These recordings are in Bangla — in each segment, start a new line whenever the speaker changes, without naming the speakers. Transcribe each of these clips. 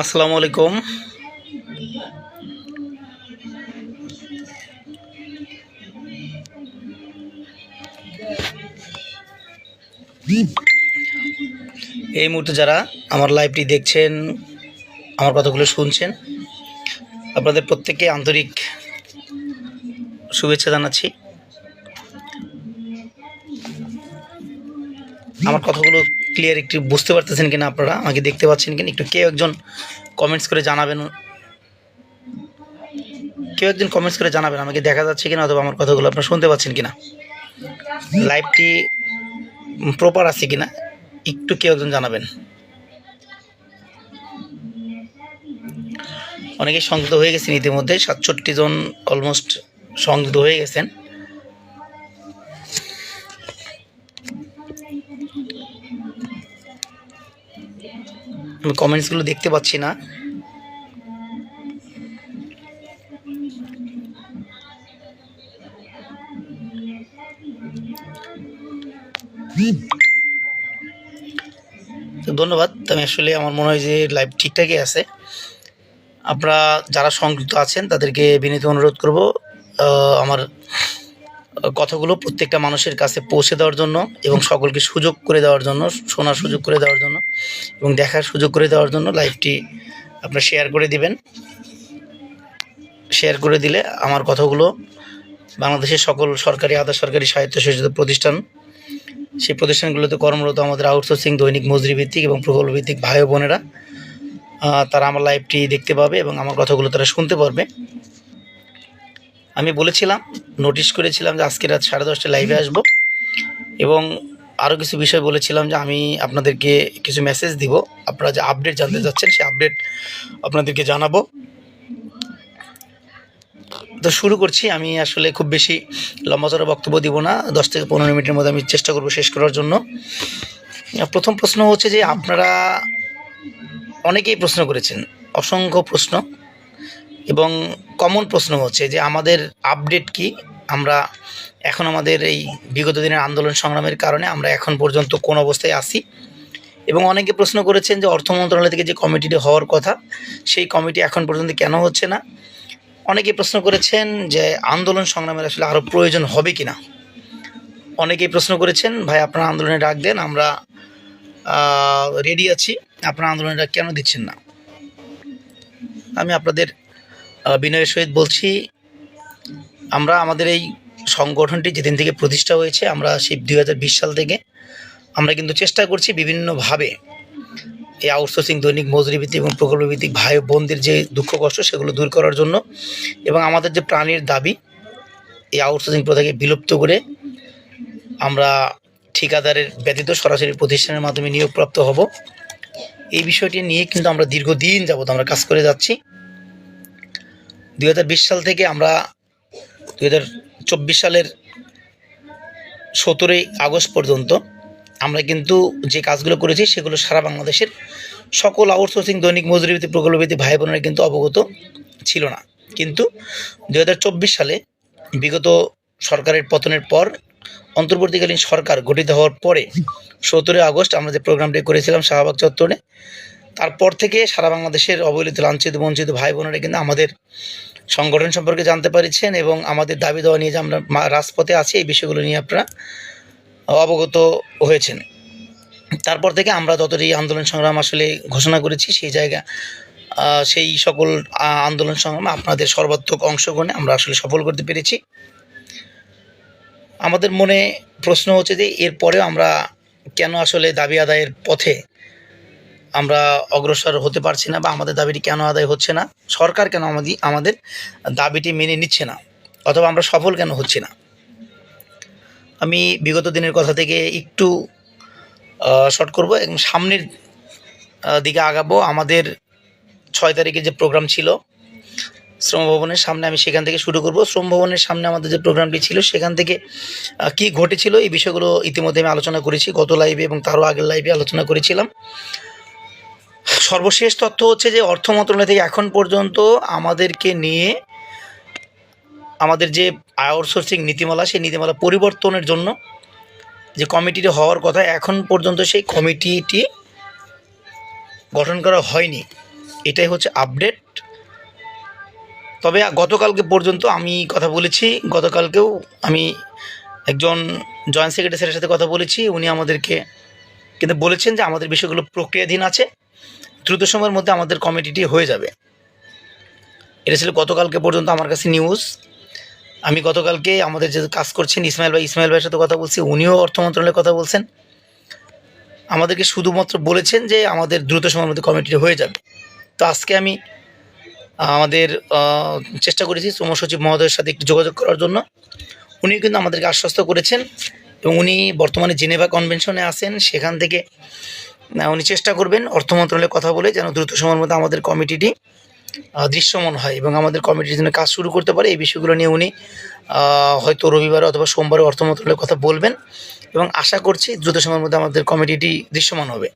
আসসালামু আলাইকুম। এই মুহূর্তে যারা আমার লাইভটি দেখছেন, আমার কথাগুলো শুনছেন, আপনাদের প্রত্যেককে আন্তরিক শুভেচ্ছা জানাচ্ছি। আমার কথাগুলো ক্লিয়ার একটু বুঝতে পারতেছেন কিনা, আপনারা আমাকে দেখতে পাচ্ছেন কিনা, একটু কেউ একজন কমেন্টস করে জানাবেন। আমাকে দেখা যাচ্ছে কিনা, অথবা আমার কথাগুলো আপনারা শুনতে পাচ্ছেন কিনা, লাইভটি প্রপার আছে কিনা, একটু কেউ একজন জানাবেন। অনেকেই সংযুক্ত হয়ে গেছেন ইতিমধ্যে, 67 জন অলমোস্ট সংযুক্ত হয়ে গেছেন। আমি কমেন্টসগুলো দেখতে পাচ্ছি না। তো ধন্যবাদ। আমি আসলে আমার মনে হয় যে লাইভ ঠিকঠাকই আছে। আপনারা যারা সংযুক্ত আছেন তাদেরকে বিনীত অনুরোধ করব আমার কথাগুলো প্রত্যেকটা মানুষের কাছে পৌঁছে দেওয়ার জন্য, এবং সকলকে সুযোগ করে দেওয়ার জন্য, শোনার সুযোগ করে দেওয়ার জন্য, এবং দেখার সুযোগ করে দেওয়ার জন্য লাইভটি আপনারা শেয়ার করে দিবেন। শেয়ার করে দিলে আমার কথাগুলো বাংলাদেশের সকল সরকারি, আধা সরকারি, স্বায়ত্তশাসিত প্রতিষ্ঠান, সেই প্রতিষ্ঠানগুলোতে কর্মরত আমাদের আউটসোর্সিং, দৈনিক মজুরি ভিত্তিক এবং প্রকল্প ভিত্তিক ভাই বোনেরা, তারা আমার লাইভটি দেখতে পাবে এবং আমার কথাগুলো তারা শুনতে পারবে। আমি বলেছিলাম, নোটিশ করেছিলাম যে আজকে রাত 10:30টায় লাইভে আসব, এবং আরও কিছু বিষয় বলেছিলাম যে আমি আপনাদেরকে কিছু মেসেজ দিব। আপনারা যে আপডেট জানতে চাচ্ছেন সেই আপডেট আপনাদেরকে জানাবো। তো শুরু করছি। আমি আসলে খুব বেশি লম্বা চড়া বক্তব্য দিব না, 10 থেকে 15 মিনিটের মধ্যে আমি চেষ্টা করব শেষ করার জন্য। প্রথম প্রশ্ন হচ্ছে যে আপনারা অনেকেই প্রশ্ন করেছেন, অসংখ্য প্রশ্ন, এবং কমন প্রশ্ন হচ্ছে যে আমাদের আপডেট কি। আমরা এখন আমাদের এই বিগত দিনের আন্দোলন সংগ্রামের কারণে আমরা এখন পর্যন্ত কোন অবস্থায় আছি, এবং অনেকে প্রশ্ন করেছেন যে অর্থ মন্ত্রণালয় থেকে যে কমিটিটি হওয়ার কথা সেই কমিটি এখন পর্যন্ত কেন হচ্ছে না। অনেকেই প্রশ্ন করেছেন যে আন্দোলন সংগ্রামের আসলে আরও প্রয়োজন হবে কি না। অনেকেই প্রশ্ন করেছেন, ভাই আপনারা আন্দোলনে ডাক দেন, আমরা রেডি আছি, আপনারা আন্দোলনে ডাক কেন দিচ্ছেন না। আমি আপনাদের বিনয়ের সহিত বলছি, আমরা আমাদের এই সংগঠনটি যেদিন থেকে প্রতিষ্ঠা হয়েছে, আমরা সেই 2020 সাল থেকে আমরা কিন্তু চেষ্টা করছি বিভিন্নভাবে এই আউটসোর্সিং, দৈনিক মজুরি ভিত্তিক এবং প্রকল্প ভিত্তিক ভাই বোনদের যে দুঃখ কষ্ট সেগুলো দূর করার জন্য, এবং আমাদের যে প্রাণের দাবি এই আউটসোর্সিং প্রথাকে বিলুপ্ত করে আমরা ঠিকাদারের ব্যতীত সরাসরি প্রতিষ্ঠানের মাধ্যমে নিয়োগপ্রাপ্ত হব, এই বিষয়টি নিয়ে কিন্তু আমরা দীর্ঘদিন যাবৎ আমরা কাজ করে যাচ্ছি। 2020 সাল থেকে আমরা 2024 সালের 17ই আগস্ট পর্যন্ত আমরা কিন্তু যে কাজগুলো করেছি সেগুলো সারা বাংলাদেশের সকল আউটসোর্সিং, দৈনিক মজুরি ভিত্তিক, প্রকল্প ভিত্তিক ভাই বোনেরা কিন্তু অবগত ছিল না। কিন্তু 2024 সালে বিগত সরকারের পতনের পর অন্তর্বর্তীকালীন সরকার গঠিত হওয়ার পরে 17ই আগস্ট আমরা যে প্রোগ্রামটি করেছিলাম শাহবাগ চত্বরে, তারপর থেকে সারা বাংলাদেশের অবহেলিত, লাঞ্ছিত, বঞ্চিত ভাই বোনেরা কিন্তু আমাদের সংগঠন সম্পর্কে জানতে পারছেন, এবং আমাদের দাবি দেওয়া নিয়ে যে আমরা রাজপথে আছি এই বিষয়গুলো নিয়ে আপনারা অবগত হয়েছেন। তারপর থেকে আমরা যতটি আন্দোলন সংগ্রাম আসলে ঘোষণা করেছি সেই সকল আন্দোলন সংগ্রামে আপনাদের সর্বাত্মক অংশগ্রহণে আমরা আসলে সফল করতে পেরেছি। আমাদের মনে প্রশ্ন হচ্ছে যে এরপরেও আমরা কেন আসলে দাবি আদায়ের পথে আমরা অগ্রসর হতে পারছি না, বা আমাদের দাবিটি কেন আদায় হচ্ছে না, সরকার কেন আমাদের দাবিটি মেনে নিচ্ছে না, অথবা আমরা সফল কেন হচ্ছি না। আমি বিগত দিনের কথা থেকে একটু শর্ট করব এবং সামনের দিকে আগাবো। আমাদের 6 তারিখে যে প্রোগ্রাম ছিল শ্রমভবনের সামনে, আমি সেখান থেকে শুরু করব। শ্রমভবনের সামনে আমাদের যে প্রোগ্রামটি ছিল সেখান থেকে কি ঘটেছিল এই বিষয়গুলো ইতিমধ্যে আমি আলোচনা করেছি গত লাইভে, এবং তারও আগের লাইভে আলোচনা করেছিলাম। সর্বশেষ তথ্য হচ্ছে যে অর্থ মন্ত্রণালয় থেকে এখন পর্যন্ত আমাদেরকে নিয়ে আমাদের যে আউটসোর্সিং নীতিমালা, সেই নীতিমালা পরিবর্তনের জন্য যে কমিটিটি হওয়ার কথা, এখন পর্যন্ত সেই কমিটিটি গঠন করা হয়নি। এটাই হচ্ছে আপডেট। তবে গতকালকে পর্যন্ত আমি কথা বলেছি, গতকালকেও আমি একজন জয়েন্ট সেক্রেটারি স্যারের সাথে কথা বলেছি। উনি আমাদেরকে কিন্তু বলেছেন যে আমাদের বিষয়গুলো প্রক্রিয়াধীন আছে, দ্রুত সময়ের মধ্যে আমাদের কমিটিটি হয়ে যাবে। এটা ছিল গতকালকে পর্যন্ত আমার কাছে নিউজ। আমি গতকালকে আমাদের যে কাজ করছেন ইসমাইল ভাইয়ের সাথে কথা বলছি, উনিও অর্থ মন্ত্রণালয়ে কথা বলছেন, আমাদেরকে শুধুমাত্র বলেছেন যে আমাদের দ্রুত সময়ের মধ্যে কমিটি হয়ে যাবে। তো আজকে আমি আমাদের চেষ্টা করেছি শ্রম সচিব মহোদয়ের সাথে একটু যোগাযোগ করার জন্য। উনি কিন্তু আমাদেরকে আশ্বস্ত করেছেন এবং উনি বর্তমানে জেনেভা কনভেনশনে আছেন, সেখান থেকে উনি চেষ্টা করবেন অর্থ মন্ত্রণালয়ে কথা বলে যেন দ্রুত সময়ের মধ্যে আমাদের কমিটিটি দৃশ্যমান হয় এবং আমাদের কমিটির জন্য কাজ শুরু করতে পারে। এই বিষয়গুলো নিয়ে উনি হয়তো রবিবার অথবা সোমবারে অর্থ মন্ত্রণালয়ের কথা বলবেন এবং আশা করছি দ্রুত সময়ের মধ্যে আমাদের কমিটিটি দৃশ্যমান হবে।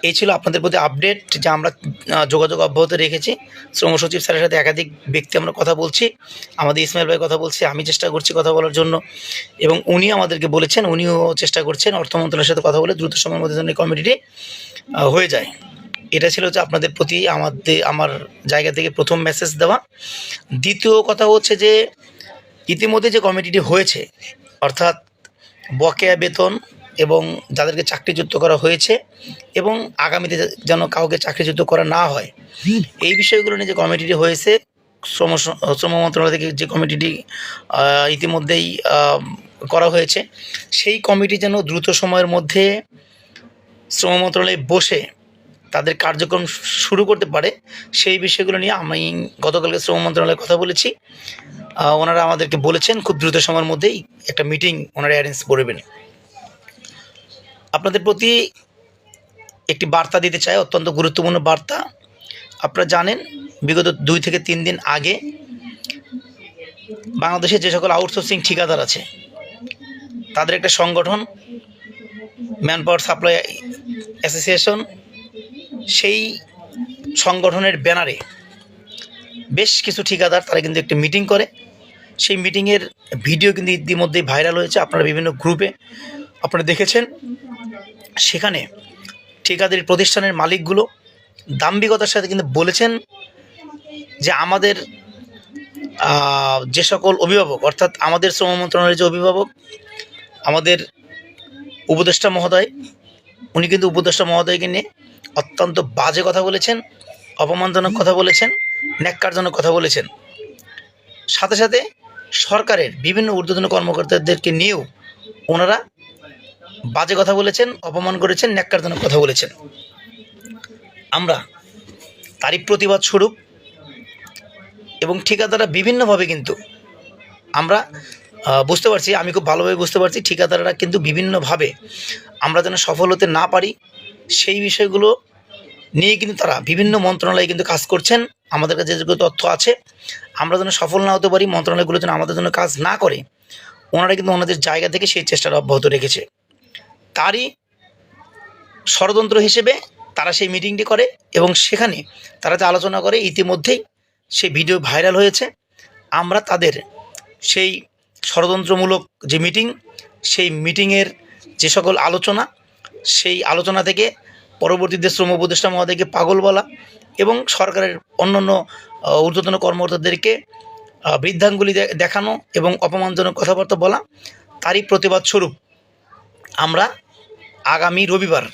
এই ছিল আপনাদের প্রতি আপডেট, যা আমরা যোগাযোগ অব্যাহত রেখেছি। শ্রম সচিব স্যারের সাথে একাধিক ব্যক্তি আমরা কথা বলছি, আমাদের ইসমাইল ভাই কথা বলছি, আমি চেষ্টা করছি কথা বলার জন্য এবং উনি আমাদেরকে বলেছেন উনিও চেষ্টা করছেন অর্থ মন্ত্রণালয়ের সাথে কথা বলে দ্রুত সময়ের মধ্যে যেন কমিটিটি হয়ে যায়। এটা ছিল হচ্ছে আপনাদের প্রতি আমার জায়গা থেকে প্রথম মেসেজ দেওয়া। দ্বিতীয় কথা হচ্ছে যে ইতিমধ্যে যে কমিটিটি হয়েছে, অর্থাৎ বকেয়া বেতন এবং যাদেরকে চাকরিচ্যুত করা হয়েছে এবং আগামীতে যেন কাউকে চাকরিচ্যুত করা না হয়, এই বিষয়গুলো নিয়ে যে কমিটিটি হয়েছে শ্রম মন্ত্রণালয় থেকে যে কমিটিটি ইতিমধ্যেই করা হয়েছে, সেই কমিটি যেন দ্রুত সময়ের মধ্যে শ্রম মন্ত্রণালয়ে বসে তাদের কার্যক্রম শুরু করতে পারে, সেই বিষয়গুলো নিয়ে আমি গতকালকে শ্রম মন্ত্রণালয়ে কথা বলেছি। ওনারা আমাদেরকে বলেছেন খুব দ্রুত সময়ের মধ্যেই একটা মিটিং ওনারা অ্যারেঞ্জ করবেন। আপনাদের প্রতি একটি বার্তা দিতে চাই, অত্যন্ত গুরুত্বপূর্ণ বার্তা। আপনারা জানেন বিগত 2 থেকে 3 দিন আগে বাংলাদেশে যে সকল আউটসোর্সিং ঠিকাদার আছে তাদের একটা সংগঠন ম্যান পাওয়ার সাপ্লাই অ্যাসোসিয়েশন, সেই সংগঠনের ব্যানারে বেশ কিছু ঠিকাদার তারা কিন্তু একটি মিটিং করে। সেই মিটিংয়ের ভিডিও কিন্তু ইতিমধ্যেই ভাইরাল হয়েছে, আপনারা বিভিন্ন গ্রুপে আপনারা দেখেছেন। সেখানে ঠিকাদারি প্রতিষ্ঠানের মালিকগুলো দাম্ভিকতার সাথে কিন্তু বলেছেন যে আমাদের যে সকল অভিভাবক, অর্থাৎ আমাদের শ্রম মন্ত্রণালয়ের যে অভিভাবক, আমাদের উপদেষ্টা মহোদয়, উনি কিন্তু উপদেষ্টা মহোদয়কে নিয়ে অত্যন্ত বাজে কথা বলেছেন, অপমানজনক কথা বলেছেন, ন্যাক্কারজনক কথা বলেছেন। সাথে সাথে সরকারের বিভিন্ন ঊর্ধ্বতন কর্মকর্তাদেরকে নিয়েও ওনারা বাজে কথা বলেছেন, অপমান করেছেন, ন্যাক্কারজনক কথা বলেছেন। আমরা তারই প্রতিবাদ স্বরূপ এবং ঠিকাদাররা বিভিন্নভাবে কিন্তু আমরা বুঝতে পারছি, আমি খুব ভালোভাবে বুঝতে পারছি ঠিকাদাররা কিন্তু বিভিন্নভাবে আমরা যেন সফল হতে না পারি সেই বিষয়গুলো নিয়ে কিন্তু তারা বিভিন্ন মন্ত্রণালয়ে কিন্তু কাজ করছেন। আমাদের কাছে যেগুলো তথ্য আছে, আমরা যেন সফল না হতে পারি, মন্ত্রণালয়গুলো যেন আমাদের জন্য কাজ না করে, ওনারা কিন্তু ওনাদের জায়গা থেকে সেই চেষ্টাটা অব্যাহত রেখেছে। তারই ষড়যন্ত্র হিসেবে তারা সেই মিটিংটি করে এবং সেখানে তারা যে আলোচনা করে ইতিমধ্যেই সেই ভিডিও ভাইরাল হয়েছে। আমরা তাদের সেই ষড়যন্ত্রমূলক যে মিটিং, সেই মিটিংয়ের যে সকল আলোচনা, সেই আলোচনা থেকে পরবর্তীতে শ্রম উপদেষ্টা মহোদয়কে পাগল বলা এবং সরকারের অন্যান্য ঊর্ধ্বতন কর্মকর্তাদেরকে বৃদ্ধাঙ্গুলি দেখানো এবং অপমানজনক কথাবার্তা বলা, তারই প্রতিবাদ স্বরূপ আমরা আগামী রবিবার,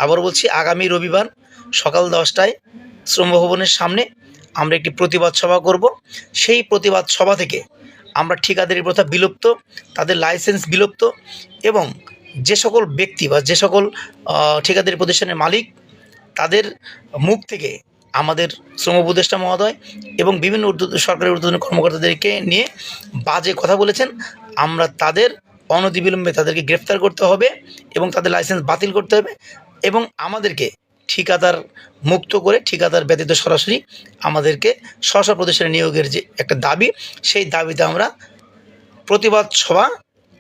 আবার বলছি আগামী রবিবার সকাল 10টায় শ্রম ভবনের সামনে আমরা একটি প্রতিবাদ সভা করব। সেই প্রতিবাদ সভা থেকে আমরা ঠিকাদারি প্রথা বিলুপ্ত, তাদের লাইসেন্স বিলুপ্ত এবং যে সকল ব্যক্তি বা যে সকল ঠিকাদারি প্রতিষ্ঠানের মালিক, তাদের মুখ থেকে আমাদের শ্রম উপদেষ্টা মহোদয় এবং বিভিন্ন সরকারি ঊর্ধ্বতন কর্মকর্তাদেরকে নিয়ে বাজে কথা বলেছেন, আমরা তাদের অনতিবিলম্বে তাদেরকে গ্রেফতার করতে হবে এবং তাদের লাইসেন্স বাতিল করতে হবে এবং আমাদেরকে ঠিকাদার মুক্ত করে ঠিকাদার ব্যতীত সরাসরি আমাদেরকে স্ব প্রতিষ্ঠানে নিয়োগের যে একটা দাবি, সেই দাবিতে আমরা প্রতিবাদ সভা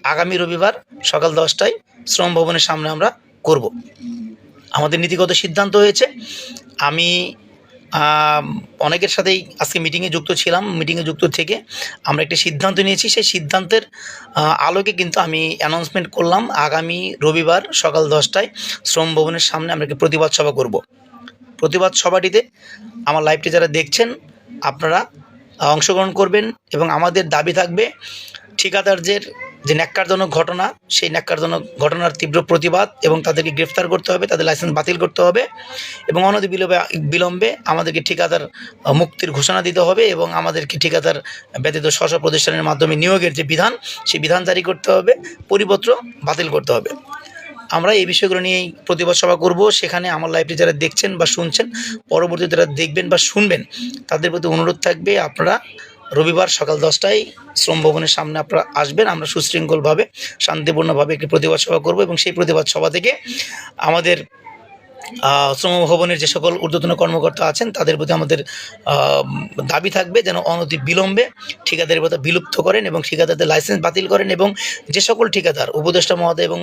আগামী রবিবার সকাল 10টায় শ্রম ভবনের সামনে আমরা করব। আমাদের নীতিগত সিদ্ধান্ত হয়েছে, আমি অনেকের সাথেই আজকে মিটিংয়ে যুক্ত ছিলাম, মিটিংয়ে যুক্ত থেকে আমরা একটি সিদ্ধান্ত নিয়েছি। সেই সিদ্ধান্তের আলোকে কিন্তু আমি অ্যানাউন্সমেন্ট করলাম আগামী রবিবার সকাল 10টায় শ্রম ভবনের সামনে আমরা একটি প্রতিবাদ সভা করব। প্রতিবাদ সভাটিতে আমার লাইভটি যারা দেখছেন আপনারা অংশগ্রহণ করবেন এবং আমাদের দাবি থাকবে ঠিকাদারদের যে ন্যাক্কারজনক ঘটনা, সেই ন্যাক্কারজনক ঘটনার তীব্র প্রতিবাদ এবং তাদেরকে গ্রেফতার করতে হবে, তাদের লাইসেন্স বাতিল করতে হবে এবং অনতি বিলম্বে আমাদেরকে ঠিকাদার মুক্তির ঘোষণা দিতে হবে এবং আমাদেরকে ঠিকাদার ব্যতীত স্ব প্রতিষ্ঠানের মাধ্যমে নিয়োগের যে বিধান, সেই বিধান জারি করতে হবে, পরিপত্র বাতিল করতে হবে। আমরা এই বিষয়গুলো নিয়েই প্রতিবাদ সভা করব। সেখানে আমার লাইভটি যারা দেখছেন বা শুনছেন, পরবর্তীতে যারা দেখবেন বা শুনবেন, তাদের প্রতি অনুরোধ থাকবে আপনারা রবিবার সকাল 10টায় শ্রম ভবনের সামনে আপনারা আসবেন। আমরা সুশৃঙ্খলভাবে শান্তিপূর্ণভাবে একটি প্রতিবাদ সভা করব এবং সেই প্রতিবাদ সভা থেকে আমাদের শ্রম ভবনের যে সকল ঊর্ধ্বতন কর্মকর্তা আছেন তাদের প্রতি আমাদের দাবি থাকবে যেন অনতি বিলম্বে ঠিকাদারের কথা বিলুপ্ত করেন এবং ঠিকাদারদের লাইসেন্স বাতিল করেন এবং যে সকল ঠিকাদার উপদেষ্টা মহোদয় এবং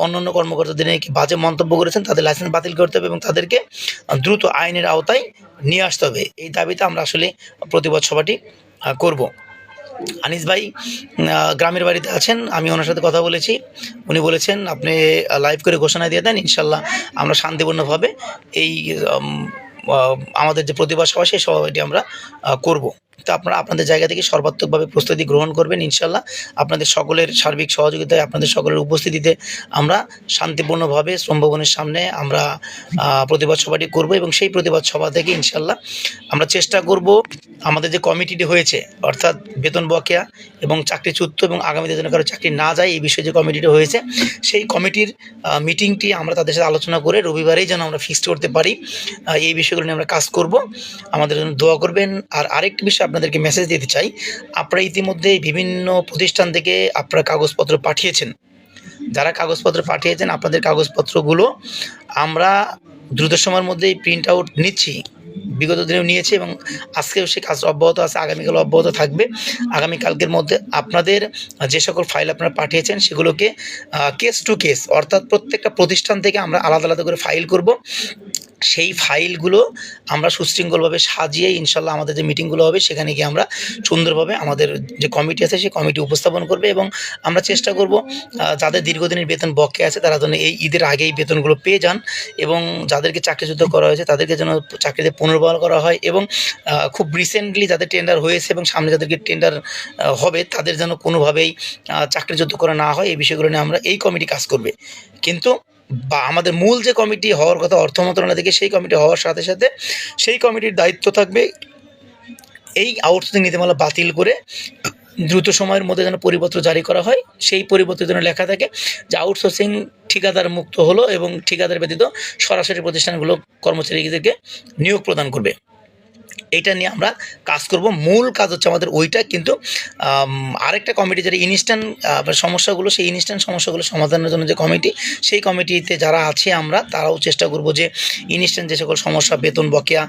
অন্যান্য কর্মকর্তাদের নিয়ে বাজে মন্তব্য করেছেন তাদের লাইসেন্স বাতিল করতে হবে এবং তাদেরকে দ্রুত আইনের আওতায় নিয়ে আসতে হবে। এই দাবিতে আমরা আসলে প্রতিবাদ সভাটি করব। আনিস ভাই গ্রামের বাড়িতে আছেন, আমি ওনার সাথে কথা বলেছি, উনি বলেছেন আপনি লাইভ করে ঘোষণা দিয়ে দেন, ইনশাল্লাহ আমরা শান্তিপূর্ণভাবে এই আমাদের যে প্রতিবাদ সভা সেই সভাটি আমরা করব। তো আপনারা আপনাদের জায়গা থেকে সর্বাত্মকভাবে প্রস্তুতি গ্রহণ করবেন ইনশাল্লাহ। আপনাদের সকলের সার্বিক সহযোগিতায়, আপনাদের সকলের উপস্থিতিতে আমরা শান্তিপূর্ণভাবে শ্রম ভবনের সামনে আমরা প্রতিবাদ সভাটি করব এবং সেই প্রতিবাদ সভা থেকে ইনশাল্লাহ আমরা চেষ্টা করব আমাদের যে কমিটিটি হয়েছে, অর্থাৎ বেতন বকেয়া এবং চাকরিচ্যুত এবং আগামীতে যেন কারো চাকরি না যায় এই বিষয়ে যে কমিটিটি হয়েছে, সেই কমিটির মিটিংটি আমরা তাদের সাথে আলোচনা করে রবিবারেই যেন আমরা ফিক্সড করতে পারি। এই বিষয়গুলো নিয়ে আমরা কাজ করব, আমাদের জন্য দোয়া করবেন। আর আরেকটি বিষয় আপনাদেরকে মেসেজ দিতে চাই, আপনারা ইতিমধ্যে বিভিন্ন প্রতিষ্ঠান থেকে আপনারা কাগজপত্র পাঠিয়েছেন। যারা কাগজপত্র পাঠিয়েছেন আপনাদের কাগজপত্রগুলো আমরা দ্রুত সময়ের মধ্যেই প্রিন্ট আউট নিচ্ছি, বিগত দিনেও নিয়েছি এবং আজকেও সে কাজ অব্যাহত আছে, আগামীকাল অব্যাহত থাকবে। আগামীকালকের মধ্যে আপনাদের যে সকল ফাইল আপনারা পাঠিয়েছেন সেগুলোকে কেস টু কেস, অর্থাৎ প্রত্যেকটা প্রতিষ্ঠান থেকে আমরা আলাদা আলাদা করে ফাইল করব। সেই ফাইলগুলো আমরা সুশৃঙ্খলভাবে সাজিয়ে ইনশাল্লাহ আমাদের যে মিটিংগুলো হবে সেখানে গিয়ে আমরা সুন্দরভাবে আমাদের যে কমিটি আছে সেই কমিটি উপস্থাপন করবে এবং আমরা চেষ্টা করব যাদের দীর্ঘদিনের বেতন বকেয়া আছে তারা যেন এই ঈদের আগেই বেতনগুলো পেয়ে যান এবং যাদেরকে চাকরিচ্যুত করা হয়েছে তাদেরকে যেন চাকরিতে পুনর্বহাল করা হয় এবং খুব রিসেন্টলি যাদের টেন্ডার হয়েছে এবং সামনে যাদেরকে টেন্ডার হবে তাদের যেন কোনোভাবেই চাকরিচ্যুত করা না হয়, এই বিষয়গুলো নিয়ে আমরা এই কমিটি কাজ করবে। কিন্তু বা আমাদের মূল যে কমিটি হওয়ার কথা অর্থ মন্ত্রণালয় থেকে, সেই কমিটি হওয়ার সাথে সাথে সেই কমিটির দায়িত্ব থাকবে এই আউটসোর্সিং নীতিমালা বাতিল করে দ্রুত সময়ের মধ্যে যেন পরিপত্র জারি করা হয়। সেই পরিপত্রে যেন লেখা থাকে যে আউটসোর্সিং ঠিকাদার মুক্ত হলো এবং ঠিকাদার ব্যতীত সরাসরি প্রতিষ্ঠানগুলো কর্মচারীদেরকে নিয়োগ প্রদান করবে। এইটা নিয়ে আমরা কাজ করব, মূল কাজ হচ্ছে আমাদের ওইটা। কিন্তু আরেকটা কমিটি যেটা ইনস্ট্যান্ট সমস্যাগুলো, সেই ইনস্ট্যান্ট সমস্যাগুলো সমাধানের জন্য যে কমিটি, সেই কমিটিতে যারা আছে আমরা তারাও চেষ্টা করব যে ইনস্ট্যান্ট যে সকল সমস্যা, বেতন বকেয়া,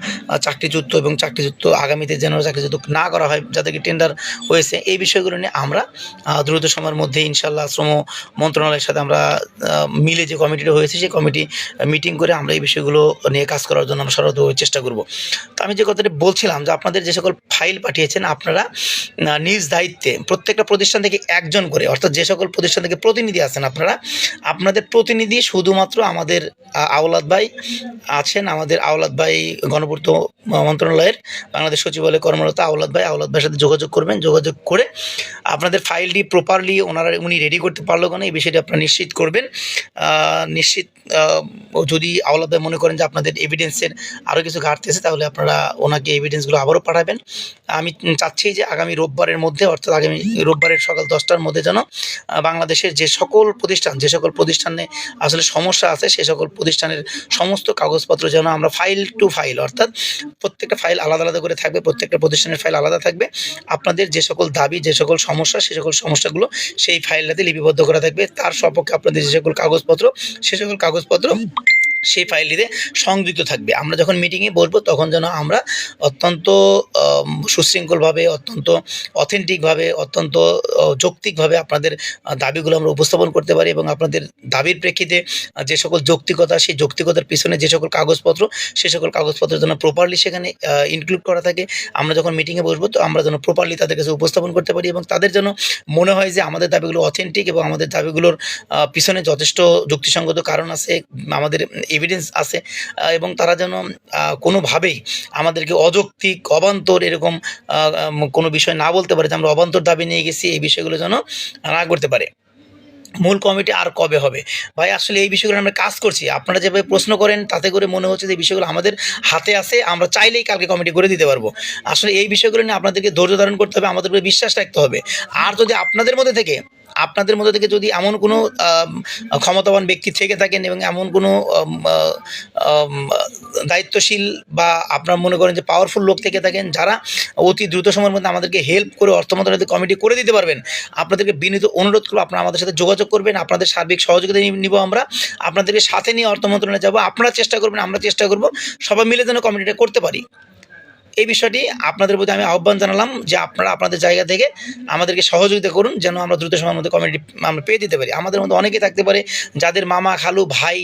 চাকরিচ্যুত এবং চাকরিচ্যুত আগামীতে যেন চাকরিচ্যুত না করা হয় যাদেরকে টেন্ডার হয়েছে, এই বিষয়গুলো নিয়ে আমরা দ্রুত সময়ের মধ্যে ইনশাল্লাহ শ্রম মন্ত্রণালয়ের সাথে আমরা মিলে যে কমিটিটা হয়েছে সেই কমিটি মিটিং করে আমরা এই বিষয়গুলো নিয়ে কাজ করার জন্য আমরা সর্বতভাবে চেষ্টা করব। তো আমি যে কথাটি বলছিলাম যে আপনাদের যে সকল ফাইল পাঠিয়েছেন আপনারা নিজ দায়িত্বে প্রত্যেকটা প্রতিষ্ঠান থেকে একজন করে, অর্থাৎ যে সকল প্রতিষ্ঠান থেকে প্রতিনিধি আছেন আপনারা, আপনাদের প্রতিনিধি শুধুমাত্র আমাদের আওলাদ ভাই আছেন, আমাদের আওলাদ ভাই গণপূর্ত মন্ত্রণালয়ের বাংলাদেশ সচিবালয়ে কর্মরত আওলাদ ভাইয়ের সাথে যোগাযোগ করবেন। যোগাযোগ করে আপনাদের ফাইলটি প্রপারলি উনি রেডি করতে পারলো কেন এই বিষয়টি আপনারা নিশ্চিত করবেন। নিশ্চিত যদি আওলাদ ভাই মনে করেন যে আপনাদের এভিডেন্সের আরও কিছু ঘাটতি আছে তাহলে আপনারা ওনাকে এভিডেন্সগুলো আবারও পাঠাবেন। আমি চাচ্ছি যে আগামী রোববারের মধ্যে, অর্থাৎ আগামী রোববারের সকাল 10টার মধ্যে যেন বাংলাদেশের যে সকল প্রতিষ্ঠানে আসলে সমস্যা আছে সেই সকল প্রতিষ্ঠানের সমস্ত কাগজপত্র যেন আমরা ফাইল টু ফাইল, অর্থাৎ প্রত্যেকটা ফাইল আলাদা আলাদা করে থাকবে, প্রত্যেকটা প্রতিষ্ঠানের ফাইল আলাদা থাকবে। আপনাদের যে সকল দাবি, যে সকল সমস্যা, সেই সকল সমস্যাগুলো সেই ফাইলটাতে লিপিবদ্ধ করা থাকবে। তার সপক্ষে আপনাদের যে সকল কাগজপত্র, সে সকল কাগজপত্র সেই ফাইলটিতে সংযুক্ত থাকবে। আমরা যখন মিটিংয়ে বসবো তখন যেন আমরা অত্যন্ত সুশৃঙ্খলভাবে, অত্যন্ত অথেন্টিকভাবে, অত্যন্ত যৌক্তিকভাবে আপনাদের দাবিগুলো আমরা উপস্থাপন করতে পারি এবং আপনাদের দাবির প্রেক্ষিতে যে সকল যৌক্তিকতা, সেই যৌক্তিকতার পিছনে যে সকল কাগজপত্র, সে সকল কাগজপত্র যেন প্রপারলি সেখানে ইনক্লুড করা থাকে। আমরা যখন মিটিংয়ে বসবো তো আমরা যেন প্রপারলি তাদের কাছে উপস্থাপন করতে পারি এবং তাদের যেন মনে হয় যে আমাদের দাবিগুলো অথেন্টিক এবং আমাদের দাবিগুলোর পিছনে যথেষ্ট যুক্তিসঙ্গত কারণ আছে, আমাদের এভিডেন্স আছে, এবং তারা যেন কোনোভাবেই আমাদেরকে অযৌক্তিক অবান্তর এরকম কোনো বিষয় না বলতে পারে যে আমরা অবান্তর দাবি নিয়ে গেছি, এই বিষয়গুলো যেন না করতে পারে। মূল কমিটি আর কবে হবে? ভাই আসলে এই বিষয়গুলো আমরা কাজ করছি। আপনারা যেভাবে প্রশ্ন করেন তাতে করে মনে হচ্ছে যে এই বিষয়গুলো আমাদের হাতে আছে, আমরা চাইলেই কালকে কমিটি করে দিতে পারবো। আসলে এই বিষয়গুলো নিয়ে আপনাদেরকে ধৈর্য ধারণ করতে হবে, আমাদের উপরে বিশ্বাস রাখতে হবে। আর যদি আপনাদের মধ্যে থেকে যদি এমন কোনো ক্ষমতাবান ব্যক্তি থেকে থাকেন এবং এমন কোনো আম দায়িত্বশীল বা আপনারা মনে করেন যে পাওয়ারফুল লোক থেকে থাকেন যারা অতি দ্রুত সময়ের মধ্যে আমাদেরকে হেল্প করে অর্থ মন্ত্রণালয় কমিটি করে দিতে পারবেন, আপনাদেরকে বিনীত অনুরোধ করবো আপনারা আমাদের সাথে যোগাযোগ করবেন। আপনাদের সার্বিক সহযোগিতা নিব আমরা, আপনাদেরকে সাথে নিয়ে অর্থ মন্ত্রণালয়ে যাবো। আপনারা চেষ্টা করবেন, আমরা চেষ্টা করবো, সবাই মিলে যেন কমিটিটা করতে পারি। এই বিষয়টি আপনাদের প্রতি আমি আহ্বান জানালাম যে আপনারা আপনাদের জায়গা থেকে আমাদেরকে সহযোগিতা করুন যেন আমরা দ্রুত সময়ের মধ্যে কমিটি আমরা পেয়ে দিতে পারি। আমাদের মধ্যে অনেকেই থাকতে পারে যাদের মামা, খালু, ভাই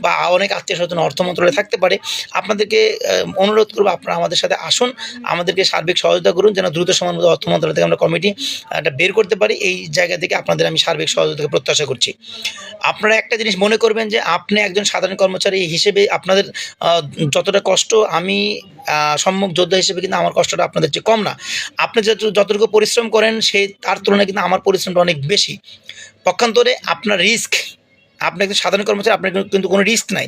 বা অনেক আত্মীয় স্বজন অর্থ মন্ত্রণালয়ে থাকতে পারে। আপনাদেরকে অনুরোধ করবো আপনারা আমাদের সাথে আসুন, আমাদেরকে সার্বিক সহযোগিতা করুন যেন দ্রুত সময়ের মধ্যে অর্থ মন্ত্রণালয় থেকে আমরা কমিটি একটা বের করতে পারি। এই জায়গা থেকে আপনাদের আমি সার্বিক সহযোগিতা প্রত্যাশা করছি। আপনারা একটা জিনিস মনে করবেন যে আপনি একজন সাধারণ কর্মচারী হিসেবে আপনাদের যতটা কষ্ট, আমি সম্মুখ যোদ্ধা হিসেবে কিন্তু আমার কষ্টটা আপনাদের চেয়ে কম না। আপনি যতটুকু পরিশ্রম করেন তার তুলনায় কিন্তু আমার পরিশ্রমটা অনেক বেশি। পক্ষান্তরে আপনার রিস্ক, আপনি একজন সাধারণ কর্মচারী, আপনার কিন্তু কোনো রিস্ক নাই।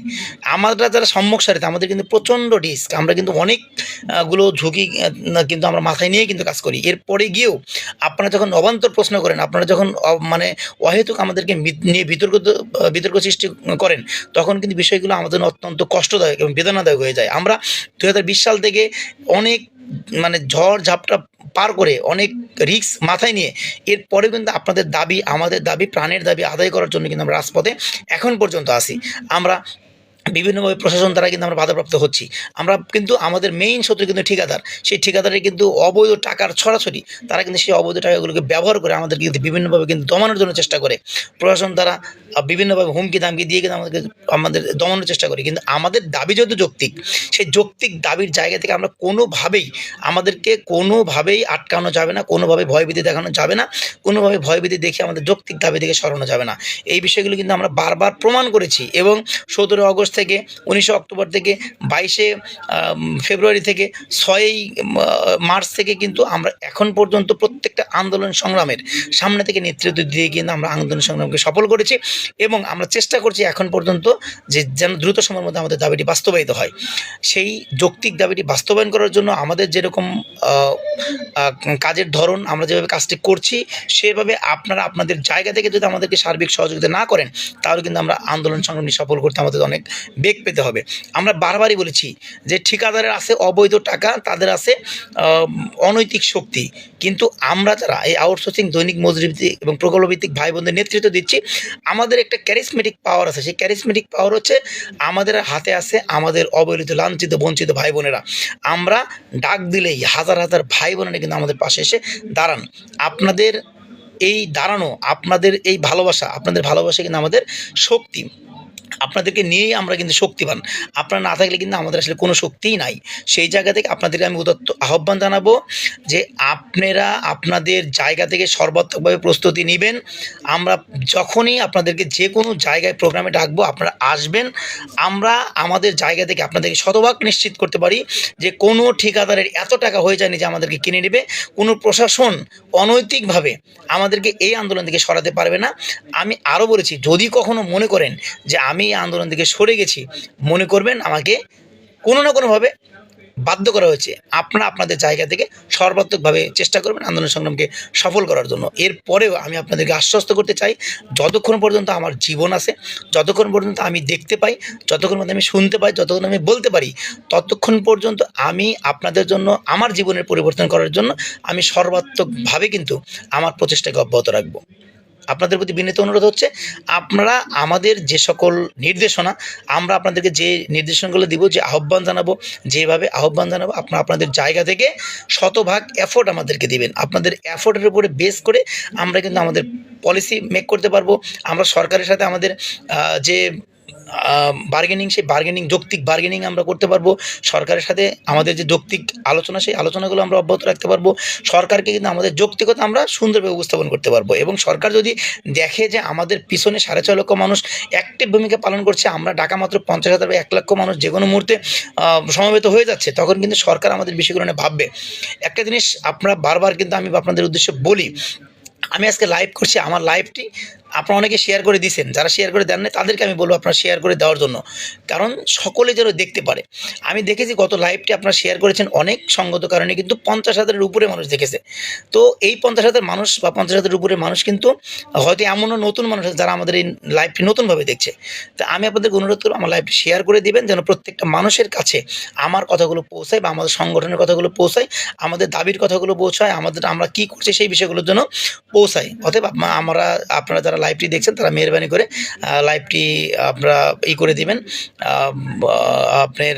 আমরা যারা সম্মুখ সারিতে আমাদের কিন্তু প্রচণ্ড রিস্ক, আমরা কিন্তু অনেকগুলো ঝুঁকি কিন্তু আমরা মাথায় নিয়ে কিন্তু কাজ করি। এরপরে গিয়েও আপনারা যখন অবান্তর প্রশ্ন করেন, আপনারা যখন মানে অহেতুক আমাদেরকে নিয়ে বিতর্ক সৃষ্টি করেন, তখন কিন্তু বিষয়গুলো আমাদের জন্য অত্যন্ত কষ্টদায়ক এবং বেদনাদায়ক হয়ে যায়। আমরা 2020 সাল থেকে অনেক মানে ঝড় ঝাপটা পার করে অনেক রিস্ক মাথায় নিয়ে এরপরে কিন্তু আপনাদের দাবি, আমাদের দাবি, প্রাণের দাবি আদায় করার জন্য কিন্তু আমরা রাজপথে এখন পর্যন্ত আছি। আমরা বিভিন্নভাবে প্রশাসন দ্বারা কিন্তু আমরা বাধাপ্রাপ্ত হচ্ছি। আমরা কিন্তু আমাদের মেইন শত্রু কিন্তু ঠিকাদার। সেই ঠিকাদারের কিন্তু অবৈধ টাকার ছড়াছড়ি, তারা কিন্তু সেই অবৈধ টাকাগুলোকে ব্যবহার করে আমাদের কিন্তু বিভিন্নভাবে কিন্তু দমানোর জন্য চেষ্টা করে। প্রশাসন দ্বারা বিভিন্নভাবে হুমকি দামকি দিয়ে কিন্তু আমাদের দমানোর চেষ্টা করে। কিন্তু আমাদের দাবি যেহেতু যৌক্তিক, সেই যৌক্তিক দাবির জায়গা থেকে আমরা আমাদেরকে কোনোভাবেই আটকানো যাবে না, কোনোভাবে ভয়ভীতি দেখানো যাবে না, কোনোভাবে ভয়ভীতি দেখে আমাদের যৌক্তিক দাবি থেকে সরানো যাবে না। এই বিষয়গুলো কিন্তু আমরা বারবার প্রমাণ করেছি এবং 17 আগস্ট থেকে 19 অক্টোবর থেকে 22 ফেব্রুয়ারি থেকে 6 মার্চ থেকে কিন্তু আমরা এখন পর্যন্ত প্রত্যেকটা আন্দোলন সংগ্রামের সামনে থেকে নেতৃত্ব দিয়ে কিন্তু আমরা আন্দোলন সংগ্রামকে সফল করেছি এবং আমরা চেষ্টা করছি এখন পর্যন্ত যে যেন দ্রুত সময়ের মধ্যে আমাদের দাবিটি বাস্তবায়িত হয়। সেই যৌক্তিক দাবিটি বাস্তবায়ন করার জন্য আমাদের যেরকম কাজের ধরন, আমরা যেভাবে কাজটি করছি সেভাবে আপনারা আপনাদের জায়গা থেকে যদি আমাদেরকে সার্বিক সহযোগিতা না করেন, তাহলে কিন্তু আমরা আন্দোলন সংগ্রামটি সফল করতে আমাদের অনেক বেগ পেতে হবে। আমরা বারবারই বলেছি যে ঠিকাদারের আছে অবৈধ টাকা, তাদের আছে অনৈতিক শক্তি, কিন্তু আমরা যারা এই আউটসোর্সিং, দৈনিক মজুরিভিত্তিক এবং প্রকল্পভিত্তিক ভাই বোনদের নেতৃত্ব দিচ্ছি, আমাদের একটা ক্যারিসমেটিক পাওয়ার আছে। সেই ক্যারিসমেটিক পাওয়ার হচ্ছে আমাদের হাতে আছে আমাদের অবহেলিত, লাঞ্ছিত, বঞ্চিত ভাই বোনেরা। আমরা ডাক দিলেই হাজার হাজার ভাই বোনেরা কিন্তু আমাদের পাশে এসে দাঁড়ান। আপনাদের এই দাঁড়ানো, আপনাদের এই ভালোবাসা, আপনাদের ভালোবাসা কিন্তু আমাদের শক্তি। আপনাদেরকে নিয়েই আমরা কিন্তু শক্তিবান। আপনারা না থাকলে কিন্তু আমাদের আসলে কোনো শক্তিই নাই। সেই জায়গা থেকে আপনাদেরকে আমি উদাত্ত আহ্বান জানাবো যে আপনারা আপনাদের জায়গা থেকে সর্বাত্মকভাবে প্রস্তুতি নেবেন। আমরা যখনই আপনাদেরকে যে কোনো জায়গায় প্রোগ্রামে ডাকবো, আপনারা আসবেন। আমরা আমাদের জায়গা থেকে আপনাদেরকে শতভাগ নিশ্চিত করতে পারি যে কোনো ঠিকাদারের এত টাকা হয়ে যায়নি যে আমাদেরকে কিনে নেবে। কোনো প্রশাসন অনৈতিকভাবে আমাদেরকে এই আন্দোলন থেকে সরাতে পারবে না। আমি আরও বলেছি, যদি কখনো মনে করেন যে আমি এই আন্দোলন থেকে সরে গেছি, মনে করবেন আমাকে কোনো না কোনোভাবে বাধ্য করা হয়েছে। আপনারা আপনাদের জায়গা থেকে সর্বাত্মকভাবে চেষ্টা করবেন আন্দোলন সংগ্রামকে সফল করার জন্য। এরপরেও আমি আপনাদেরকে আশ্বস্ত করতে চাই, যতক্ষণ পর্যন্ত আমার জীবন আছে, যতক্ষণ পর্যন্ত আমি দেখতে পাই, যতক্ষণ পর্যন্ত আমি শুনতে পাই, যতক্ষণ আমি বলতে পারি, ততক্ষণ পর্যন্ত আমি আপনাদের জন্য, আমার জীবনের পরিবর্তন করার জন্য আমি সর্বাত্মকভাবে কিন্তু আমার প্রচেষ্টাকে অব্যাহত রাখবো। আপনাদের প্রতি বিনীত অনুরোধ হচ্ছে, আপনারা আমাদের যে সকল নির্দেশনা, আমরা আপনাদেরকে যে নির্দেশনাগুলো দিব, যে আহ্বান জানাবো, যেভাবে আহ্বান জানাবো, আপনারা আপনাদের জায়গা থেকে শতভাগ এফোর্ট আমাদেরকে দিবেন। আপনাদের এফোর্টের উপরে বেস করে আমরা কিন্তু আমাদের পলিসি মেক করতে পারবো। আমরা সরকারের সাথে আমাদের যে বার্গেনিং, সেই বার্গেনিং, যৌক্তিক বার্গেনিং আমরা করতে পারবো সরকারের সাথে। আমাদের যে যৌক্তিক আলোচনা, সেই আলোচনাগুলো আমরা অব্যাহত রাখতে পারবো। সরকারকে কিন্তু আমাদের যৌক্তিকতা আমরা সুন্দরভাবে উপস্থাপন করতে পারবো, এবং সরকার যদি দেখে যে আমাদের পিছনে 6.5 লক্ষ মানুষ অ্যাক্টিভ ভূমিকা পালন করছে, আমরা ডাকা মাত্র 50,000 বা 1 লক্ষ মানুষ যে কোনো মুহূর্তে সমবেত হয়ে যাচ্ছে, তখন কিন্তু সরকার আমাদের বিষয়গুলো নিয়ে ভাববে। একটা জিনিস আপনারা বারবার কিন্তু আমি আপনাদের উদ্দেশ্যে বলি, আমি আজকে লাইভ করছি, আমার লাইভটি আপনারা অনেকে শেয়ার করে দিয়েছেন, যারা শেয়ার করে দেন না তাদেরকে আমি বলবো আপনারা শেয়ার করে দেওয়ার জন্য, কারণ সকলে যেন দেখতে পারে। আমি দেখেছি গত লাইভটি আপনারা শেয়ার করেছেন, অনেক সঙ্গত কারণে কিন্তু 50,000-এর উপরে মানুষ দেখেছে। তো এই 50,000 মানুষ বা 50,000-এর উপরে মানুষ কিন্তু হয়তো এমনও নতুন মানুষ আছে যারা আমাদের এই লাইভটি নতুনভাবে দেখছে। তো আমি আপনাদেরকে অনুরোধ করবো আমার লাইভটি শেয়ার করে দিবেন, যেন প্রত্যেকটা মানুষের কাছে আমার কথাগুলো পৌঁছায়, বা আমাদের সংগঠনের কথাগুলো পৌঁছায়, আমাদের দাবির কথাগুলো পৌঁছায়, আমরা কী করছি সেই বিষয়গুলোর জন্য পৌঁছায়। অতএব আপনারা যারা লাইভটি দেখছেন তারা মেহরবানি করে লাইভটি আপনারা করে দিবেন, আপনার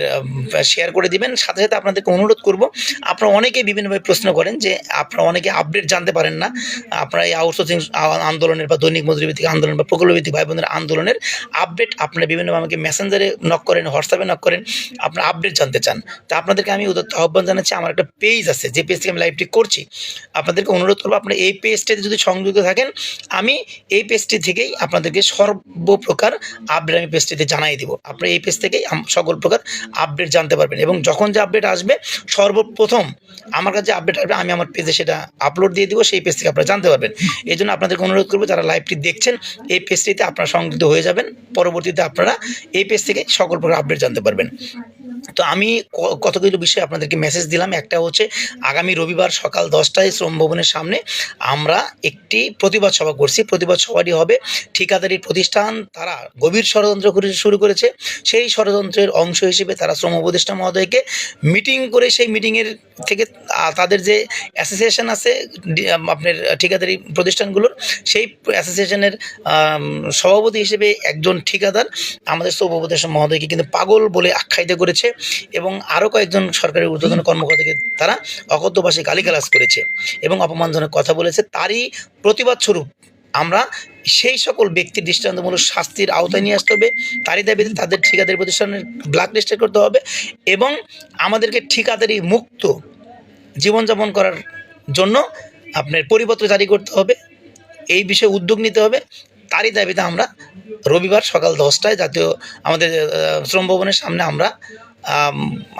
শেয়ার করে দিবেন। সাথে সাথে আপনাদেরকে অনুরোধ করব, আপনারা অনেকেই বিভিন্নভাবে প্রশ্ন করেন যে আপনারা অনেকে আপডেট জানতে পারেন না, আপনারা এই আউটসোর্সিং আন্দোলনের বা দৈনিক মজুরিভিত্তিক আন্দোলন বা প্রকল্পভিত্তিক ভাই বোনের আন্দোলনের আপডেট আপনারা বিভিন্নভাবে আমাকে মেসেঞ্জারে নক করেন, হোয়াটসঅ্যাপে নক করেন, আপনারা আপডেট জানতে চান। তা আপনাদেরকে আমি উদাত্ত আহ্বান জানাচ্ছি, আমার একটা পেজ আছে, যে পেজ থেকে আমি লাইভটি করছি, আপনাদেরকে অনুরোধ করবো আপনারা এই পেজটিতে যদি সংযুক্ত থাকেন, আমি এই পেজটি থেকেই আপনাদেরকে সর্বপ্রকার আপডেট আমি পেজটিতে জানাই দিব। আপনারা এই পেজ থেকেই সকল প্রকার আপডেট জানতে পারবেন, এবং যখন যে আপডেট আসবে সর্বপ্রথম আমার কাছে আপডেট আসবে, আমি আমার পেজে সেটা আপলোড দিয়ে দিব, সেই পেজ থেকে আপনারা জানতে পারবেন। এই জন্য আপনাদেরকে অনুরোধ করবো, যারা লাইভটি দেখছেন এই পেজটিতে আপনারা সংযুক্ত হয়ে যাবেন, পরবর্তীতে আপনারা এই পেজ থেকে সকল প্রকার আপডেট জানতে পারবেন। তো আমি কতগুলো বিষয় আপনাদেরকে মেসেজ দিলাম। একটা হচ্ছে আগামী রবিবার সকাল 10টায় শ্রম ভবনের সামনে আমরা একটি প্রতিবাদ সভা করছি। প্রতিবাদ সভাটি হবে ঠিকাদারি প্রতিষ্ঠান তারা গভীর ষড়যন্ত্র করে শুরু করেছে, সেই ষড়যন্ত্রের অংশ হিসেবে তারা শ্রম উপদেষ্টা মহোদয়কে মিটিং করে, সেই মিটিংয়ের থেকে তাদের যে অ্যাসোসিয়েশন আছে আপনার ঠিকাদারি প্রতিষ্ঠানগুলোর, সেই অ্যাসোসিয়েশনের সভাপতি হিসেবে একজন ঠিকাদার আমাদের শ্রম উপদেষ্টা মহোদয়কে কিন্তু পাগল বলে আখ্যায়িত করেছে, এবং আরও কয়েকজন সরকারি ঊর্ধ্বতন কর্মকর্তাকে তারা অকথ্য ভাষায় গালিগালাজ করেছে এবং অপমানজনক কথা বলেছে। তারই প্রতিবাদ স্বরূপ আমরা সেই সকল ব্যক্তির দৃষ্টান্তমূলক শাস্তির আওতায় নিয়ে আসতে হবে। তারই দাবিতে তাদের ঠিকাদারি প্রতিষ্ঠানের ব্ল্যাক লিস্টে করতে হবে, এবং আমাদেরকে ঠিকাদারি মুক্ত জীবনযাপন করার জন্য আপনার পরিপত্র জারি করতে হবে, এই বিষয়ে উদ্যোগ নিতে হবে। তারই দাবিতে আমরা রবিবার সকাল 10টায় জাতীয় আমাদের শ্রম ভবনের সামনে আমরা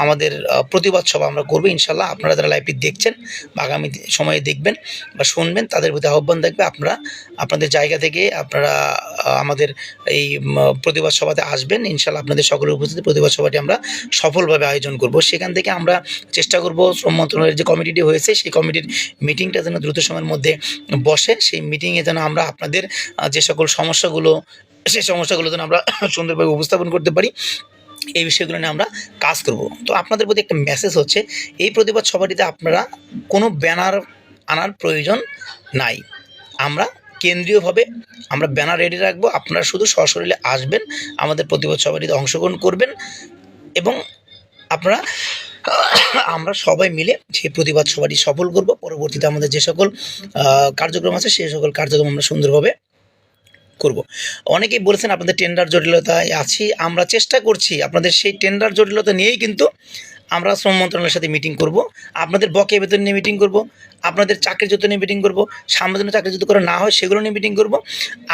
আমাদের প্রতিবাদ সভা আমরা করবো ইনশাল্লাহ। আপনারা যারা লাইভটি দেখছেন বা আগামী সময়ে দেখবেন বা শুনবেন, তাদের প্রতি আহ্বান থাকবে আপনারা আপনাদের জায়গা থেকে আপনারা আমাদের এই প্রতিবাদ সভাতে আসবেন ইনশাল্লাহ। আপনাদের সকলের উপস্থিতি প্রতিবাদ সভাটি আমরা সফলভাবে আয়োজন করব। সেখান থেকে আমরা চেষ্টা করব শ্রম মন্ত্রণালয়ের যে কমিটিটি হয়েছে সেই কমিটির মিটিংটা যেন দ্রুত সময়ের মধ্যে বসে, সেই মিটিংয়ে যেন আমরা আপনাদের যে সকল সমস্যাগুলো সেই সমস্যাগুলো যেন আমরা সুন্দরভাবে উপস্থাপন করতে পারি, এই বিষয়গুলো নিয়ে আমরা কাজ করব। তো আপনাদের প্রতি একটা মেসেজ হচ্ছে, এই প্রতিবাদ সভাটিতে আপনারা কোনো ব্যানার আনার প্রয়োজন নাই। আমরা কেন্দ্রীয়ভাবে আমরা ব্যানার রেডি রাখবো, আপনারা শুধু সশরীরে আসবেন, আমাদের প্রতিবাদ সভাটিতে অংশগ্রহণ করবেন, এবং আপনারা আমরা সবাই মিলে সেই প্রতিবাদ সভাটি সফল করব। পরবর্তীতে আমাদের যে সকল কার্যক্রম আছে সেই সকল কার্যক্রম আমরা সুন্দরভাবে করব। অনেকেই বলেছেন আপনাদের টেন্ডার জটিলতায় আছি, আমরা চেষ্টা করছি আপনাদের সেই টেন্ডার জটিলতা নিয়েই কিন্তু আমরা শ্রম মন্ত্রণালয়ের সাথে মিটিং করব, আপনাদের বকেয়া বেতন নিয়ে মিটিং করব, আপনাদের চাকরিচ্যুত নিয়ে মিটিং করব, সামনে যেন চাকরিচ্যুত করা না হয় সেগুলো নিয়ে মিটিং করব,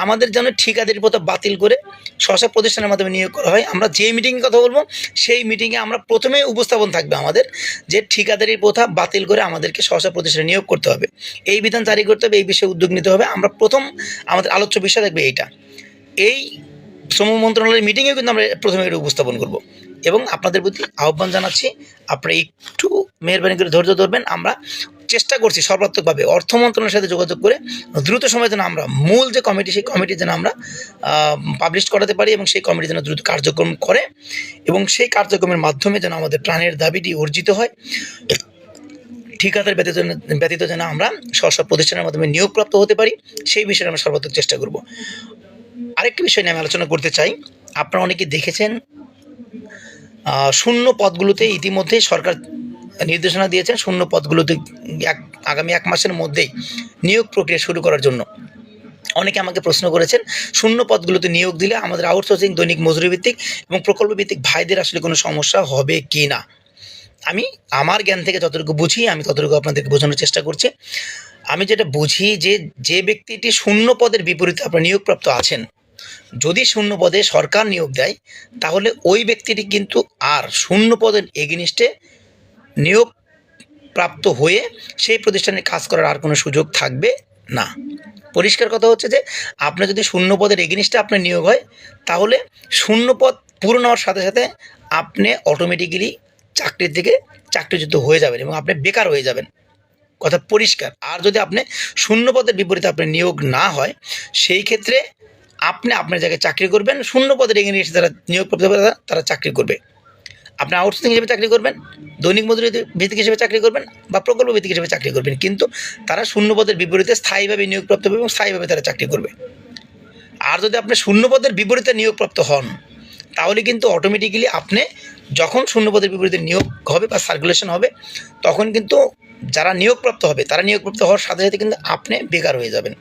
আমাদের যেন ঠিকাদারি প্রথা বাতিল করে স্ব প্রতিষ্ঠানের মাধ্যমে নিয়োগ করা হয়। আমরা যে মিটিংয়ে কথা বলবো সেই মিটিংয়ে আমরা প্রথমে উপস্থাপন থাকবে আমাদের যে ঠিকাদারি প্রথা বাতিল করে আমাদেরকে স্ব প্রতিষ্ঠানে নিয়োগ করতে হবে, এই বিধান জারি করতে হবে, এই বিষয়ে উদ্যোগ নিতে হবে। আমরা প্রথম আমাদের আলোচ্য বিষয় থাকবে এইটা, এই শ্রম মন্ত্রণালয়ের মিটিংয়েও কিন্তু আমরা প্রথমে এটা উপস্থাপন করব। এবং আপনাদের প্রতি আহ্বান জানাচ্ছি, আপনারা একটু মেহরবানি করে ধৈর্য ধরবেন। আমরা চেষ্টা করছি সর্বাত্মকভাবে অর্থ মন্ত্রণালয়ের সাথে যোগাযোগ করে দ্রুত সময় যেন আমরা মূল যে কমিটি সেই কমিটি যেন আমরা পাবলিশ করাতে পারি, এবং সেই কমিটি যেন দ্রুত কার্যক্রম করে, এবং সেই কার্যক্রমের মাধ্যমে যেন আমাদের প্রাণের দাবিটি অর্জিত হয়। ঠিকাদার ব্যতীত যেন আমরা স্ব প্রতিষ্ঠানের মাধ্যমে নিয়োগপ্রাপ্ত হতে পারি, সেই বিষয়ে আমরা সর্বাত্মক চেষ্টা করব। আরেকটি বিষয় নিয়ে আমি আলোচনা করতে চাই। আপনারা অনেকে দেখেছেন শূন্য পদগুলোতে ইতিমধ্যেই সরকার নির্দেশনা দিয়েছেন, শূন্য পদগুলোতে আগামী 1 মাসের মধ্যেই নিয়োগ প্রক্রিয়া শুরু করার জন্য। অনেকে আমাকে প্রশ্ন করেছেন, শূন্য পদগুলোতে নিয়োগ দিলে আমাদের আউটসোর্সিং, দৈনিক মজুরি ভিত্তিক এবং প্রকল্প ভিত্তিক ভাইদের আসলে কোনো সমস্যা হবে কি না। আমি আমার জ্ঞান থেকে যতটুকু বুঝি আমি ততটুকু আপনাদেরকে বোঝানোর চেষ্টা করছি। আমি যেটা বুঝি যে ব্যক্তিটি শূন্য পদের বিপরীতে আপনার নিয়োগপ্রাপ্ত আছেন, যদি শূন্য পদে সরকার নিয়োগ দেয় তাহলে ওই ব্যক্তিটি কিন্তু আর শূন্য পদের এগেনিস্টে নিয়োগ প্রাপ্ত হয়ে সেই প্রতিষ্ঠানে কাজ করার আর কোনো সুযোগ থাকবে না। পরিষ্কার কথা হচ্ছে যে আপনার যদি শূন্য পদের এগেনিস্টে আপনার নিয়োগ হয় তাহলে শূন্য পদ পূরণ হওয়ার সাথে সাথে আপনি অটোমেটিক্যালি চাকরির থেকে চাকরিচ্যুত হয়ে যাবেন এবং আপনি বেকার হয়ে যাবেন, কথা পরিষ্কার। আর যদি আপনি শূন্য পদের বিপরীতে আপনার নিয়োগ না হয় সেই ক্ষেত্রে আপনি আপনার জায়গায় চাকরি করবেন, শূন্য পদের এগেনিস্টে যারা নিয়োগপ্রাপ্ত হবে তারা চাকরি করবে। আপনি আউটসোর্সিং হিসেবে চাকরি করবেন, দৈনিক মজুরি ভিত্তিক হিসেবে চাকরি করবেন বা প্রকল্প ভিত্তিক হিসেবে চাকরি করবেন, কিন্তু তারা শূন্য পদের বিপরীতে স্থায়ীভাবে নিয়োগপ্রাপ্ত হবে এবং স্থায়ীভাবে তারা চাকরি করবে। আর যদি আপনি শূন্য পদের বিপরীতে নিয়োগপ্রাপ্ত হন তাহলে কিন্তু অটোমেটিক্যালি আপনি যখন শূন্য পদের বিপরীতে নিয়োগ হবে বা সার্কুলেশন হবে তখন কিন্তু যারা নিয়োগপ্রাপ্ত হবে তারা নিয়োগপ্রাপ্ত হওয়ার সাথে সাথে কিন্তু আপনি বেকার হয়ে যাবেন।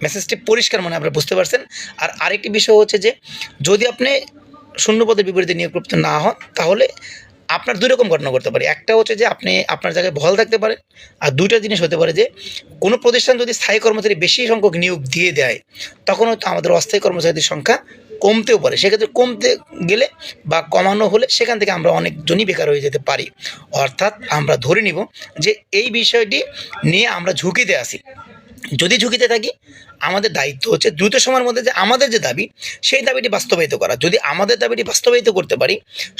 মেসেজটি পরিষ্কার মনে আপনারা বুঝতে পারছেন। আর আরেকটি বিষয় হচ্ছে যে যদি আপনি শূন্য পদের বিপরীতে নিয়োগপ্রাপ্ত না হন তাহলে আপনার দুই রকম ঘটনা ঘটতে পারে। একটা হচ্ছে যে আপনি আপনার জায়গায় বহাল থাকতে পারেন, আর দুইটা জিনিস হতে পারে যে কোনো প্রতিষ্ঠান যদি স্থায়ী কর্মচারী বেশি সংখ্যক নিয়োগ দিয়ে দেয় তখন হয়তো আমাদের অস্থায়ী কর্মচারীদের সংখ্যা কমতেও পারে। সেক্ষেত্রে কমতে গেলে বা কমানো হলে সেখান থেকে আমরা অনেকজনই বেকার হয়ে যেতে পারি। অর্থাৎ আমরা ধরে নিব যে এই বিষয়টি নিয়ে আমরা ঝুঁকিতে আসি। যদি ঝুঁকিতে থাকি আমাদের দায়িত্ব হচ্ছে দ্রুত সময়ের মধ্যে যে আমাদের যে দাবি সেই দাবিটি বাস্তবায়িত করা। যদি আমাদের দাবিটি বাস্তবায়িত করতে পারি,